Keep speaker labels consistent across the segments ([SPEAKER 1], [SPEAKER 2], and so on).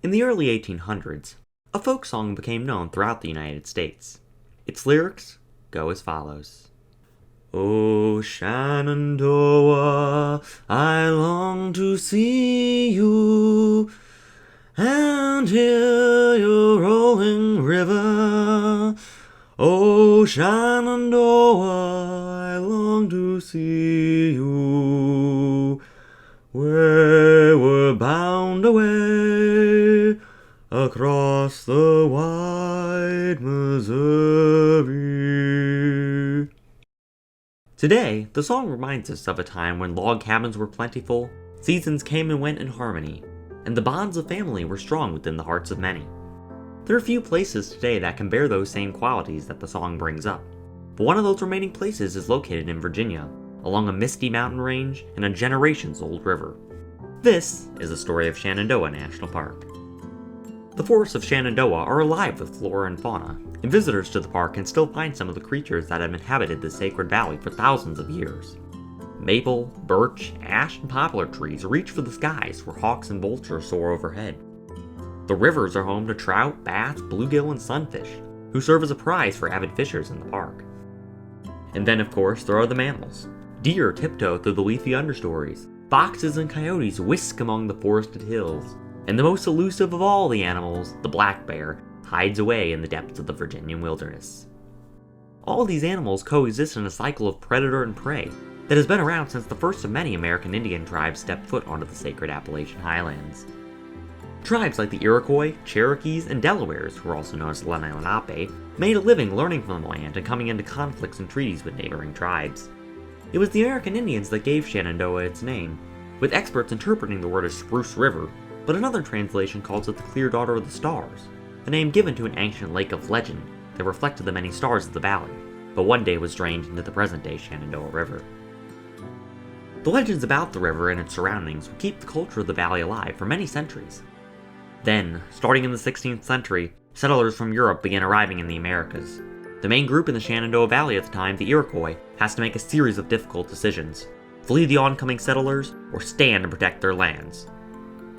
[SPEAKER 1] In the early 1800s, a folk song became known throughout the United States. Its lyrics go as follows. "O Shenandoah, I long to see you and hear your rolling river. O Shenandoah, I long to see you. We were bound away across the wide Missouri." Today, the song reminds us of a time when log cabins were plentiful, seasons came and went in harmony, and the bonds of family were strong within the hearts of many. There are few places today that can bear those same qualities that the song brings up, but one of those remaining places is located in Virginia, along a misty mountain range and a generations-old river. This is the story of Shenandoah National Park. The forests of Shenandoah are alive with flora and fauna, and visitors to the park can still find some of the creatures that have inhabited this sacred valley for thousands of years. Maple, birch, ash, and poplar trees reach for the skies where hawks and vultures soar overhead. The rivers are home to trout, bass, bluegill, and sunfish, who serve as a prize for avid fishers in the park. And then, of course, there are the mammals. Deer tiptoe through the leafy understories, foxes and coyotes whisk among the forested hills, and the most elusive of all the animals, the black bear, hides away in the depths of the Virginian wilderness. All these animals coexist in a cycle of predator and prey that has been around since the first of many American Indian tribes stepped foot onto the sacred Appalachian Highlands. Tribes like the Iroquois, Cherokees, and Delawares, who are also known as Lenape, made a living learning from the land and coming into conflicts and treaties with neighboring tribes. It was the American Indians that gave Shenandoah its name, with experts interpreting the word as Spruce River, but another translation calls it the Clear Daughter of the Stars, the name given to an ancient lake of legend that reflected the many stars of the valley, but one day was drained into the present-day Shenandoah River. The legends about the river and its surroundings would keep the culture of the valley alive for many centuries. Then, starting in the 16th century, settlers from Europe began arriving in the Americas. The main group in the Shenandoah Valley at the time, the Iroquois, has to make a series of difficult decisions: flee the oncoming settlers, or stand and protect their lands.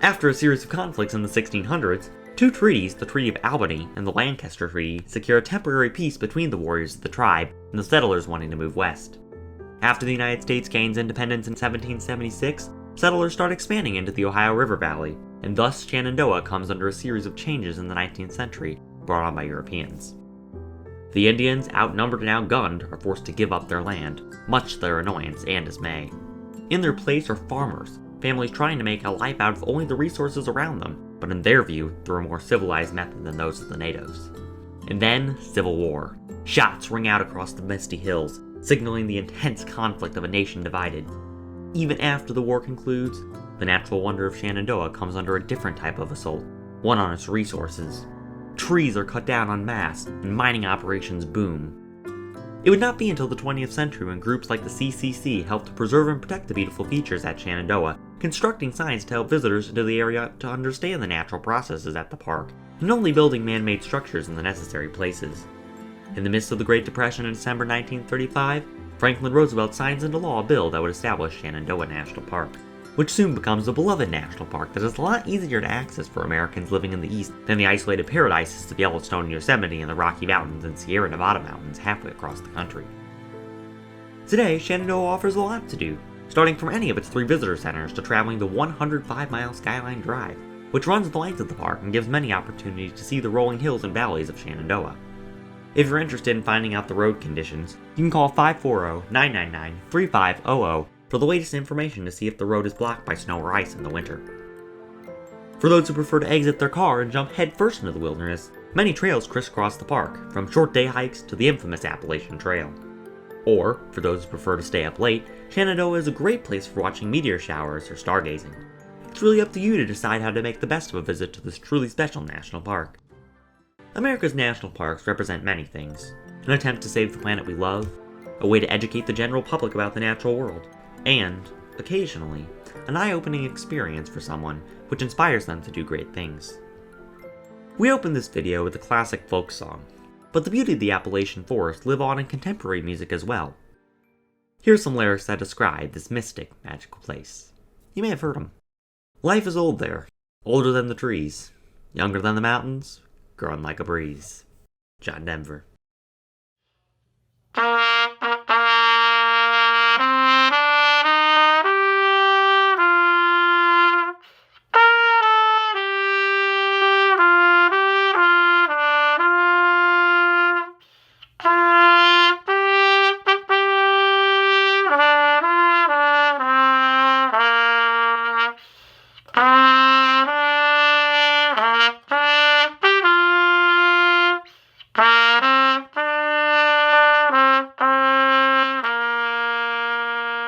[SPEAKER 1] After a series of conflicts in the 1600s, two treaties, the Treaty of Albany and the Lancaster Treaty, secure a temporary peace between the warriors of the tribe and the settlers wanting to move west. After the United States gains independence in 1776, settlers start expanding into the Ohio River Valley, and thus Shenandoah comes under a series of changes in the 19th century brought on by Europeans. The Indians, outnumbered and outgunned, are forced to give up their land, much to their annoyance and dismay. In their place are farmers, families trying to make a life out of only the resources around them, but in their view, through a more civilized method than those of the natives. And then, civil war. Shots ring out across the misty hills, signaling the intense conflict of a nation divided. Even after the war concludes, the natural wonder of Shenandoah comes under a different type of assault, one on its resources. Trees are cut down en masse, and mining operations boom. It would not be until the 20th century when groups like the CCC helped to preserve and protect the beautiful features at Shenandoah, constructing signs to help visitors into the area to understand the natural processes at the park, and only building man-made structures in the necessary places. In the midst of the Great Depression in December 1935, Franklin Roosevelt signs into law a bill that would establish Shenandoah National Park, which soon becomes a beloved national park that is a lot easier to access for Americans living in the East than the isolated paradises of Yellowstone, Yosemite, and the Rocky Mountains and Sierra Nevada mountains halfway across the country. Today, Shenandoah offers a lot to do, starting from any of its 3 visitor centers to traveling the 105-mile Skyline Drive, which runs the length of the park and gives many opportunities to see the rolling hills and valleys of Shenandoah. If you're interested in finding out the road conditions, you can call 540-999-3500 for the latest information to see if the road is blocked by snow or ice in the winter. For those who prefer to exit their car and jump headfirst into the wilderness, many trails crisscross the park, from short day hikes to the infamous Appalachian Trail. Or, for those who prefer to stay up late, Shenandoah is a great place for watching meteor showers or stargazing. It's really up to you to decide how to make the best of a visit to this truly special national park. America's national parks represent many things: an attempt to save the planet we love, a way to educate the general public about the natural world, and, occasionally, an eye-opening experience for someone which inspires them to do great things. We opened this video with a classic folk song, but the beauty of the Appalachian Forest live on in contemporary music as well. Here's some lyrics that describe this mystic, magical place. You may have heard them. Life is old there, older than the trees. Younger than the mountains, growing like a breeze. John Denver.